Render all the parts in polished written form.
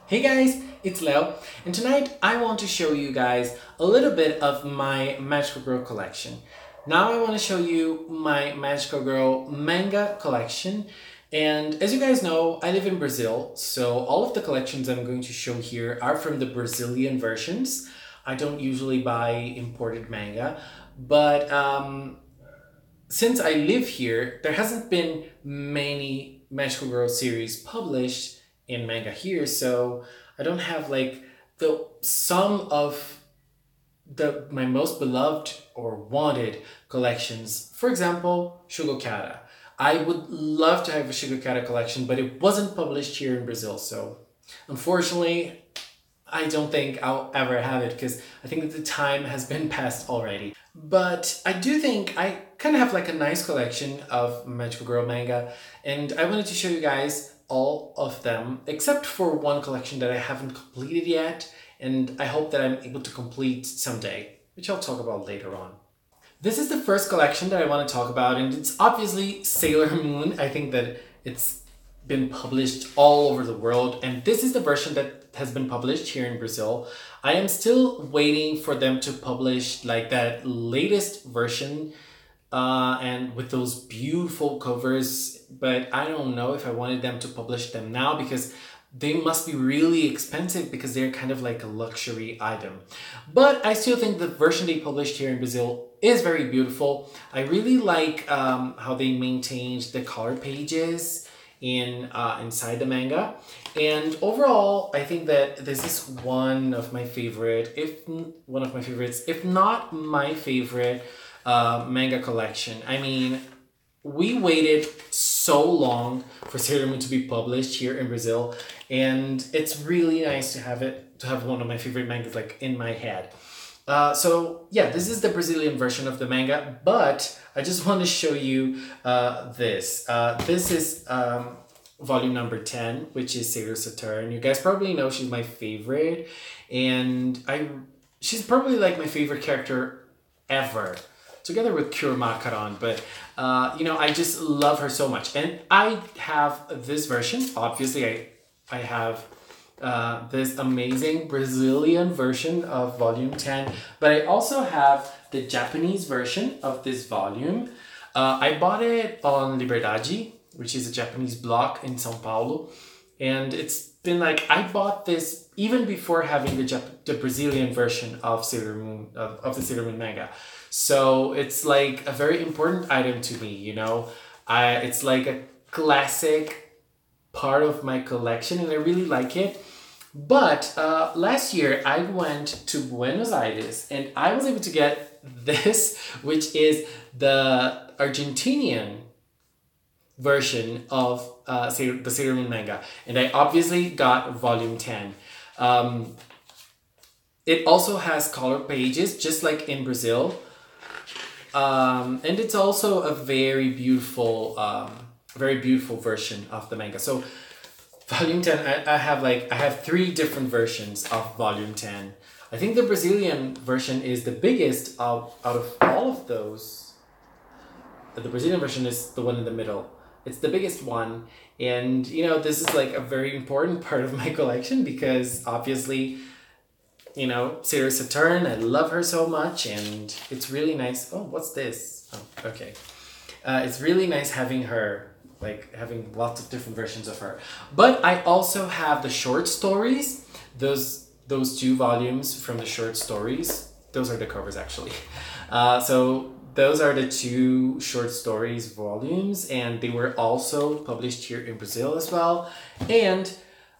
Hey guys, it's Leo, and tonight I want to show you guys a little bit of my Magical Girl collection. Now I want to show you my Magical Girl manga collection, and as you guys know, I live in Brazil, so all of the collections I'm going to show here are from the Brazilian versions. I don't usually buy imported manga, but since I live here, there hasn't been many Magical Girl series published in manga here, so I don't have like the some of the my most beloved or wanted collections. For example, Shugokara. I would love to have a Shugokara collection, but it wasn't published here in Brazil, so unfortunately I don't think I'll ever have it because I think that the time has been passed already. But I do think I kind of have like a nice collection of Magical Girl manga, and I wanted to show you guys all of them except for one collection that I haven't completed yet, and I hope that I'm able to complete someday, which I'll talk about later on. This is the first collection that I want to talk about, and it's obviously Sailor Moon. I think that it's been published all over the world, and this is the version that has been published here in Brazil. I am still waiting for them to publish like that latest version and with those beautiful covers, but I don't know if I wanted them to publish them now because they must be really expensive because they're kind of like a luxury item. But I still think the version they published here in Brazil is very beautiful. I really like how they maintained the color pages inside the manga, and overall I think that this is one of my favorites, if not my favorite manga collection. I mean, we waited so long for Sailor Moon to be published here in Brazil, and it's really nice to have one of my favorite mangas like in my head. So yeah, this is the Brazilian version of the manga, but I just want to show you this. This is volume number 10, which is Sailor Saturn. You guys probably know she's my favorite, and she's probably like my favorite character ever, together with Kurumakaran, but I just love her so much. And I have this version. Obviously, I have this amazing Brazilian version of volume 10, but I also have the Japanese version of this volume. I bought it on Liberdade, which is a Japanese blog in São Paulo, and it's been like, I bought this even before having the Brazilian version of Sailor Moon, of the Sailor Moon manga. So it's like a very important item to me, it's like a classic part of my collection, and I really like it. But last year I went to Buenos Aires and I was able to get this, which is the Argentinian version of the Sailor Moon manga, and I obviously got volume 10. It also has color pages just like in Brazil, and it's also a very beautiful version of the manga. So volume 10, I have three different versions of volume 10. I think the Brazilian version is the biggest out of all of those. The Brazilian version is the one in the middle. It's the biggest one, and this is like a very important part of my collection because obviously, Sailor Saturn, I love her so much, and it's really nice. Oh, what's this? Oh, okay. It's really nice having her, like having lots of different versions of her. But I also have the short stories, those two volumes from the short stories. Those are the covers actually. So those are the two short stories volumes, and they were also published here in Brazil as well. And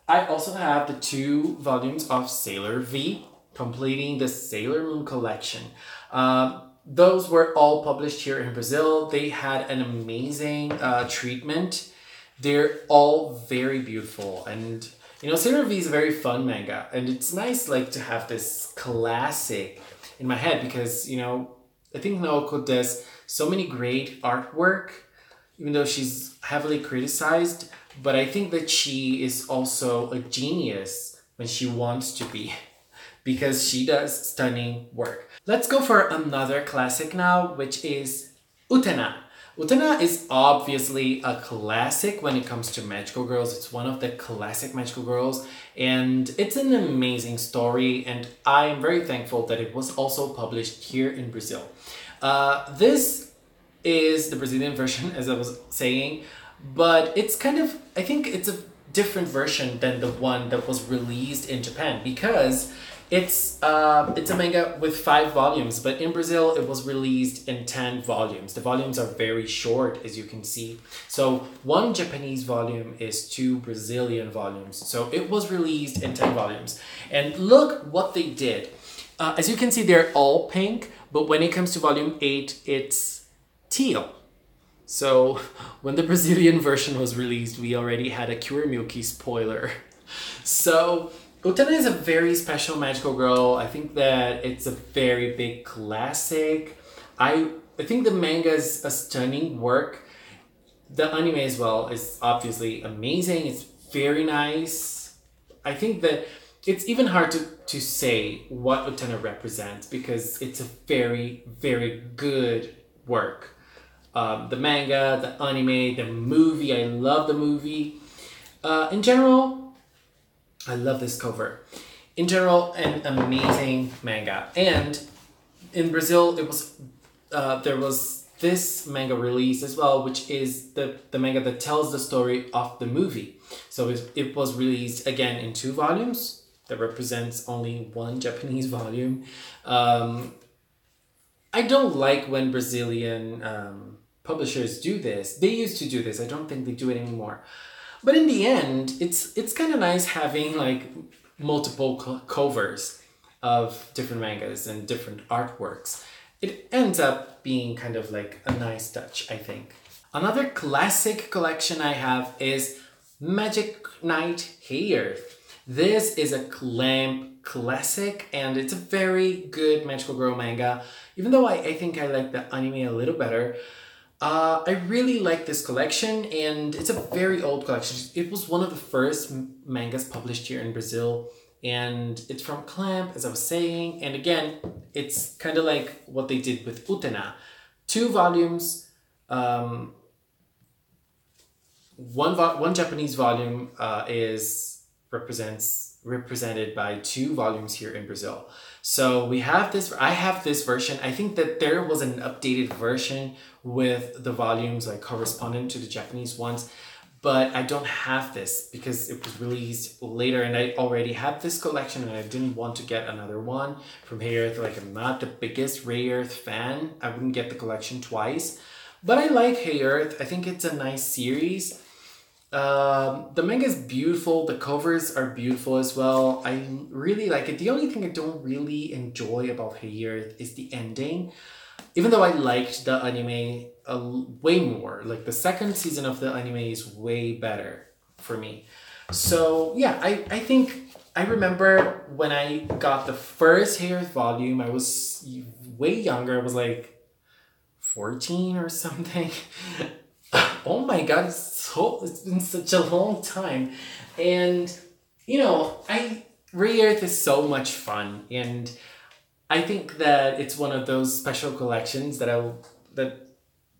I also have the two volumes of Sailor V, completing the Sailor Moon collection. Those were all published here in Brazil. They had an amazing treatment. They're all very beautiful, and Sailor V is a very fun manga, and it's nice like to have this classic in my head because I think Naoko does so many great artwork, even though she's heavily criticized, but I think that she is also a genius when she wants to be, because she does stunning work. Let's go for another classic now, which is Utena. Utena is obviously a classic when it comes to magical girls. It's one of the classic magical girls, and it's an amazing story, and I am very thankful that it was also published here in Brazil. This is the Brazilian version, as I was saying, but it's kind of, I think it's a different version than the one that was released in Japan, because it's a manga with 5 volumes, but in Brazil it was released in 10 volumes. The volumes are very short, as you can see. So 1 Japanese volume is 2 Brazilian volumes. So it was released in 10 volumes. And look what they did. As you can see, they're all pink, but when it comes to volume 8, it's teal. So when the Brazilian version was released, we already had a Kurimilki spoiler. So Utena is a very special magical girl. I think that it's a very big classic. I think the manga is a stunning work. The anime as well is obviously amazing. It's very nice. I think that it's even hard to say what Utena represents because it's a very, very good work. The manga, the anime, the movie, I love the movie. In general, I love this cover. In general, an amazing manga. And in Brazil, it was there was this manga release as well, which is the manga that tells the story of the movie. So it was released again in 2 volumes. That represents only 1 Japanese volume. I don't like when Brazilian publishers do this. They used to do this. I don't think they do it anymore. But in the end, it's kind of nice having like multiple covers of different mangas and different artworks. It ends up being kind of like a nice touch, I think. Another classic collection I have is Magic Knight Rayearth. This is a Clamp classic, and it's a very good magical girl manga. Even though I think I like the anime a little better, I really like this collection, and it's a very old collection. It was one of the first mangas published here in Brazil, and it's from Clamp, as I was saying. And again, it's kind of like what they did with Utena. 2 volumes, one Japanese volume is represented by 2 volumes here in Brazil. So we have this, I have this version. I think that there was an updated version with the volumes like correspondent to the Japanese ones, but I don't have this because it was released later and I already had this collection and I didn't want to get another one from Rayearth. Like, I'm not the biggest Rayearth fan. I wouldn't get the collection twice, but I like Rayearth. I think it's a nice series. The manga is beautiful. The covers are beautiful as well. I really like it. The only thing I don't really enjoy about Rayearth is the ending. Even though I liked the anime way more. Like, the 2nd season of the anime is way better for me. So yeah, I think I remember when I got the first Rayearth volume, I was way younger. I was like 14 or something. Oh my god, it's been such a long time. And, you know, Rayearth is so much fun. And I think that it's one of those special collections that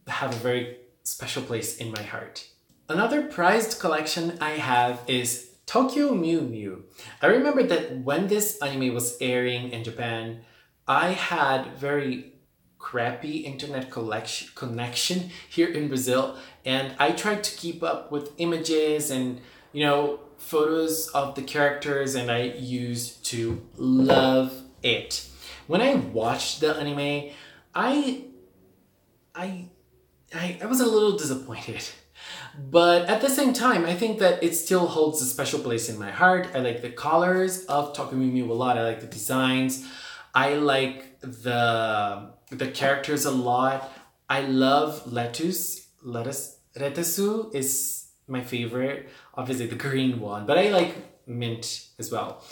have a very special place in my heart. Another prized collection I have is Tokyo Mew Mew. I remember that when this anime was airing in Japan, I had very crappy internet connection here in Brazil, and I tried to keep up with images and, you know, photos of the characters, and I used to love it. When I watched the anime, I was a little disappointed. But at the same time, I think that it still holds a special place in my heart. I like the colors of Tokyo Mew Mew a lot. I like the designs. I like the characters a lot. I love lettuce. Retesu is my favorite. Obviously the green one, but I like mint as well.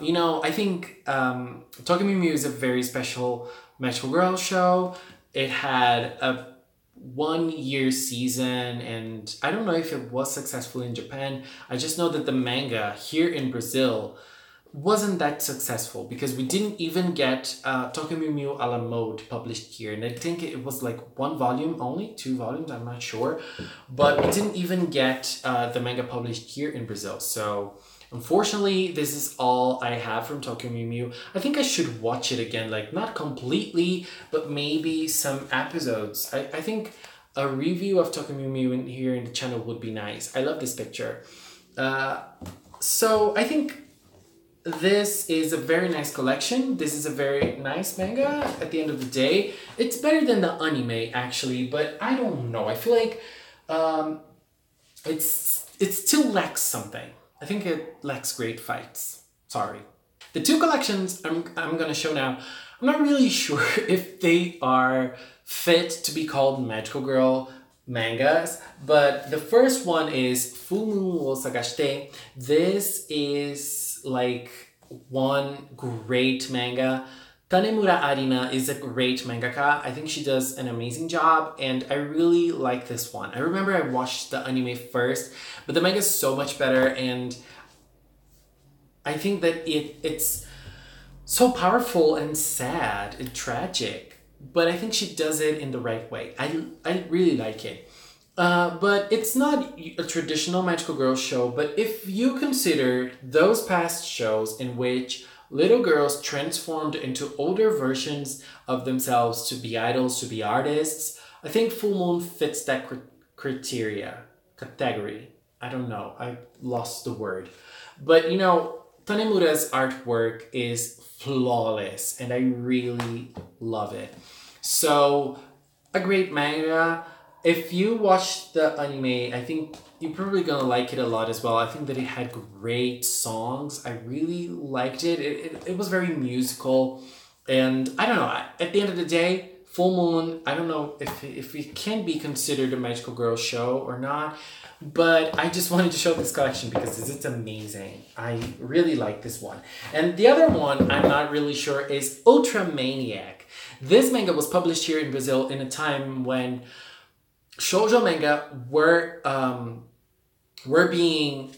You know, I think Tokyo Mew Mew is a very special magical girl show. It had a 1-year season, and I don't know if it was successful in Japan. I just know that the manga here in Brazil wasn't that successful because we didn't even get Tokyo Mew Mew a la Mode published here. And I think it was like 1 volume only, 2 volumes, I'm not sure. But we didn't even get the manga published here in Brazil. So unfortunately, this is all I have from Tokyo Mew Mew. I think I should watch it again, like not completely, but maybe some episodes. I think a review of Tokyo Mew Mew here in the channel would be nice. I love this picture. So I think this is a very nice collection. This is a very nice manga at the end of the day. It's better than the anime actually, but I don't know. I feel like it still lacks something. I think it lacks great fights. Sorry. The 2 collections I'm gonna show now, I'm not really sure if they are fit to be called Magical Girl mangas, but the first one is Full Moon wo Sagashite. This is like one great manga. Tanemura Arina is a great mangaka. I think she does an amazing job and I really like this one. I remember I watched the anime first, but the manga is so much better and I think that it's so powerful and sad and tragic, but I think she does it in the right way. I really like it. But it's not a traditional magical girl show, but if you consider those past shows in which little girls transformed into older versions of themselves to be idols, to be artists, I think Full Moon fits that category. I don't know, I lost the word. But you know, Tanemura's artwork is flawless and I really love it. So, a great manga. If you watch the anime, I think you're probably gonna like it a lot as well. I think that it had great songs. I really liked it. It was very musical. And I don't know, at the end of the day, Full Moon, I don't know if it can be considered a magical girl show or not, but I just wanted to show this collection because it's amazing. I really like this one. And the other one I'm not really sure is Ultra Maniac. This manga was published here in Brazil in a time when shoujo manga were being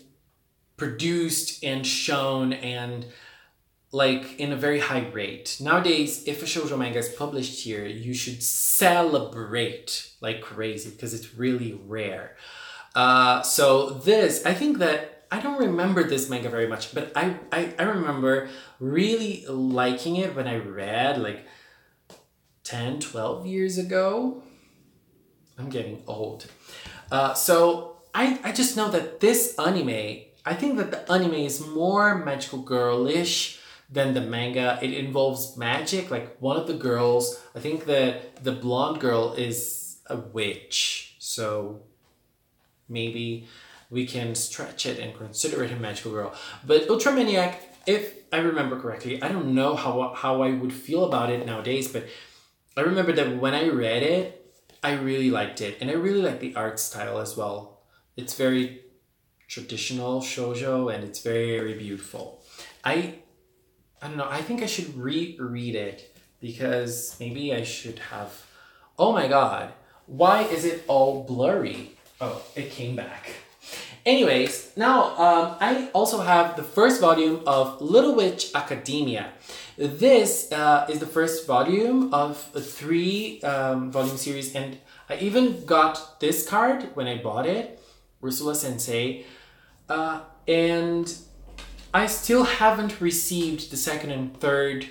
produced and shown and like in a very high rate. Nowadays, if a shoujo manga is published here, you should celebrate like crazy because it's really rare. So this, I think that I don't remember this manga very much, but I remember really liking it when I read like 10, 12 years ago. I'm getting old. So I just know that this anime, I think that the anime is more magical girlish than the manga. It involves magic. Like one of the girls, I think that the blonde girl is a witch. So maybe we can stretch it and consider it a magical girl. But Ultramaniac, if I remember correctly, I don't know how I would feel about it nowadays, but I remember that when I read it, I really liked it. And I really like the art style as well. It's very traditional shoujo and it's very beautiful. I don't know, I think I should reread it because maybe I should have... Oh my god, why is it all blurry? Oh, it came back. Anyways, now I also have the first volume of Little Witch Academia. This is the first volume of a 3-volume series, and I even got this card when I bought it, Ursula Sensei, and I still haven't received the 2nd and 3rd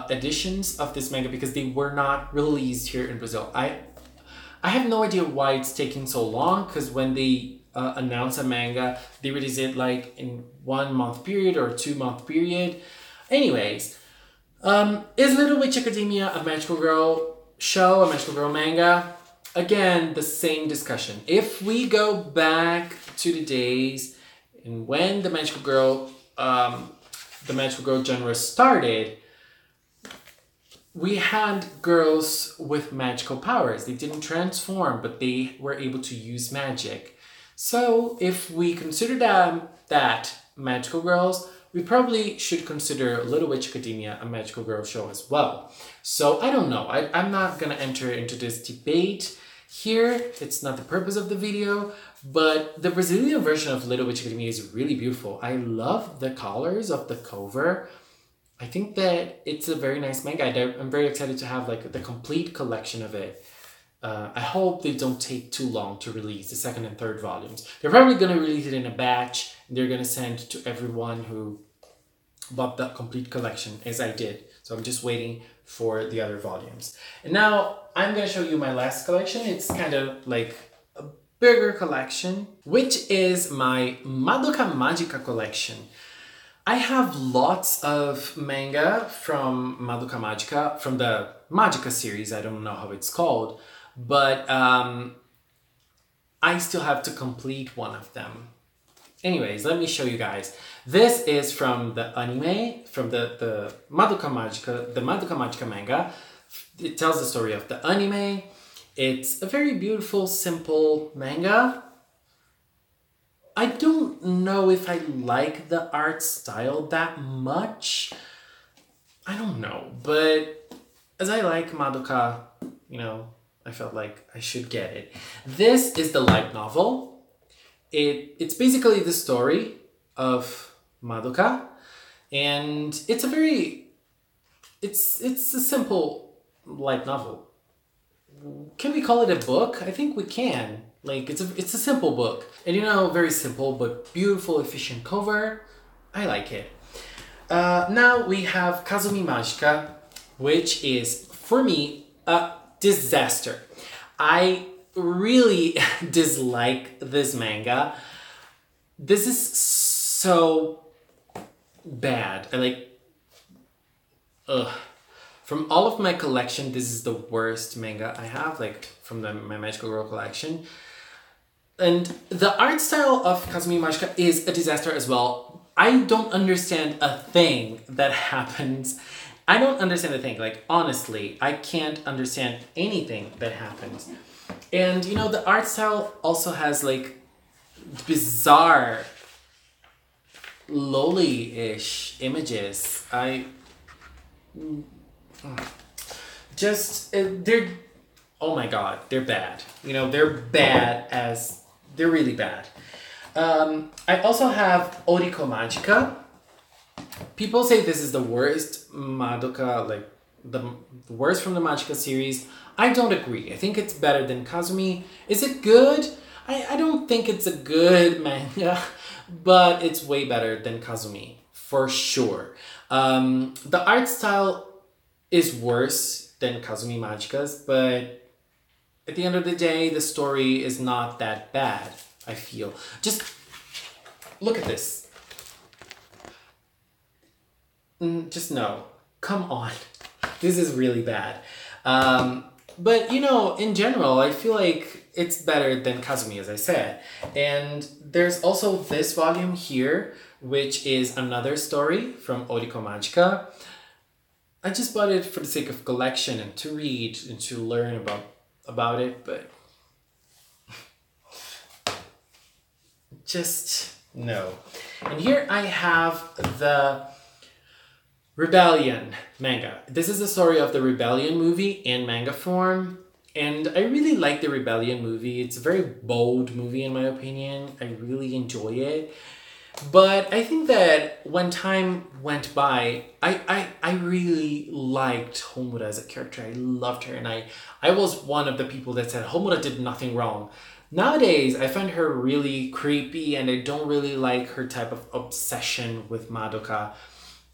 editions of this manga because they were not released here in Brazil. I have no idea why it's taking so long, because when they announce a manga, they release it like in 1 month period or 2 month period. Anyways, is Little Witch Academia a magical girl show, a magical girl manga? Again, the same discussion. If we go back to the days and when the magical girl genre started, we had girls with magical powers. They didn't transform, but they were able to use magic. So if we consider that magical girls, we probably should consider Little Witch Academia a magical girl show as well. So I don't know. I'm not gonna enter into this debate Here, it's not the purpose of the video, but the Brazilian version of Little Witch Academia is really beautiful. I love the colors of the cover. I think that it's a very nice manga. I'm very excited to have like the complete collection of it. I hope they don't take too long to release the second and third volumes. They're probably going to release it in a batch. They're going to send to everyone who bought the complete collection, as I did. So I'm just waiting for the other volumes. And now I'm going to show you my last collection. It's kind of like a bigger collection, which is my Madoka Magica collection. I have lots of manga from Madoka Magica, from the Magica series. I don't know how it's called, but I still have to complete one of them. Anyways, let me show you guys. This is from the anime, from the Madoka Magica manga. It tells the story of the anime. It's a very beautiful, simple manga. I don't know if I like the art style that much. I don't know, but as I like Madoka, you know, I felt like I should get it. This is the light novel. It's basically the story of Madoka, and it's a simple light novel. Can we call it a book? I think we can. Like, it's a simple book. And you know, very simple but beautiful, efficient cover. I like it. Now we have Kazumi Magica, which is, for me, a disaster. I really dislike this manga. This is so bad. From all of my collection, this is the worst manga I have, like from my Magical Girl collection. And the art style of Kazumi Magica is a disaster as well. I don't understand a thing that happens. I don't understand a thing. Like, honestly, I can't understand anything that happens. And, you know, the art style also has, like, bizarre, loli-ish images. They're, oh my god, they're bad. You know, they're really bad. I also have Oriko Magica. People say this is the worst Madoka, like the worst from the Magica series. I don't agree. I think it's better than Kazumi. Is it good? I don't think it's a good manga, but it's way better than Kazumi, for sure. The art style is worse than Kazumi Magica's, but at the end of the day, the story is not that bad, I feel. Just look at this. Just no. Come on. This is really bad. But, you know, in general, I feel like it's better than Kazumi, as I said. And there's also this volume here, which is another story from Oriko Magica. I just bought it for the sake of collection and to read and to learn about it, but just no. And here I have the Rebellion manga. This is the story of the Rebellion movie in manga form. And I really like the Rebellion movie. It's a very bold movie in my opinion. I really enjoy it. But I think that when time went by, I really liked Homura as a character. I loved her, and I was one of the people that said Homura did nothing wrong. Nowadays, I find her really creepy, and I don't really like her type of obsession with Madoka.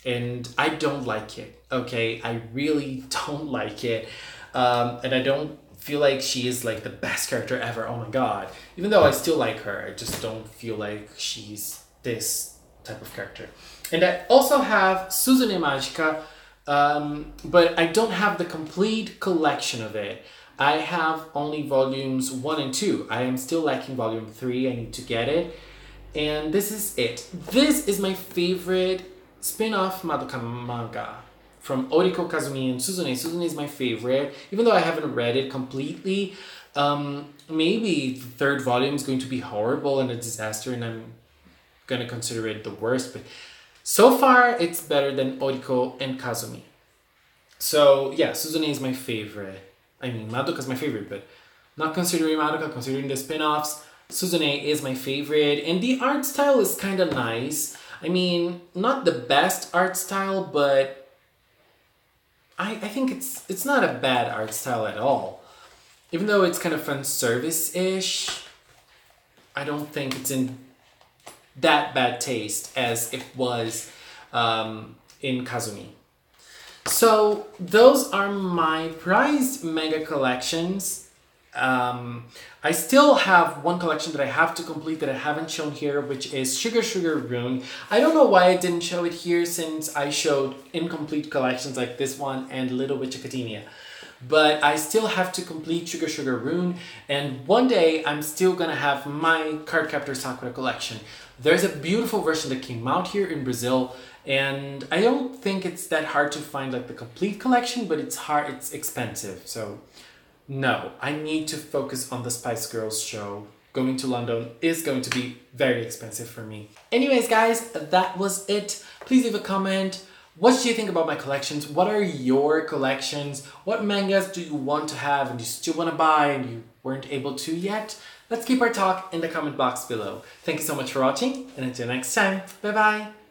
And I don't like it, okay? I really don't like it. And I don't feel like she is like the best character ever. Oh my god. Even though I still like her, I just don't feel like she's this type of character. And I also have Suzune Magica, but I don't have the complete collection of it. I have only volumes 1 and 2. I am still lacking volume 3. I need to get it. And this is it. This is my favorite spin-off Madoka manga from Oriko, Kazumi, and Suzune. Suzune is my favorite, even though I haven't read it completely. Maybe the third volume is going to be horrible and a disaster, and I'm gonna consider it the worst, but so far it's better than Oriko and Kazumi. So yeah, Suzune is my favorite. I mean, Madoka is my favorite, but Not considering Madoka, considering the spin-offs, Suzune is my favorite, and the art style is kind of nice. I mean, not the best art style, but I think it's not a bad art style at all. Even though it's kind of fan service-ish, I don't think it's in that bad taste as it was in Kazumi. So those are my prized manga collections. I still have one collection that I have to complete that I haven't shown here, which is Sugar Sugar Rune. I don't know why I didn't show it here since I showed incomplete collections like this one and Little Witch Academia. But I still have to complete Sugar Sugar Rune, and one day I'm still gonna have my Cardcaptor Sakura collection. There's a beautiful version that came out here in Brazil, and I don't think it's that hard to find like the complete collection, but it's expensive, so no, I need to focus on the Spice Girls show. Going to London is going to be very expensive for me. Anyways, guys, that was it. Please leave a comment. What do you think about my collections? What are your collections? What mangas do you want to have and you still want to buy and you weren't able to yet? Let's keep our talk in the comment box below. Thank you so much for watching, and until next time, bye bye!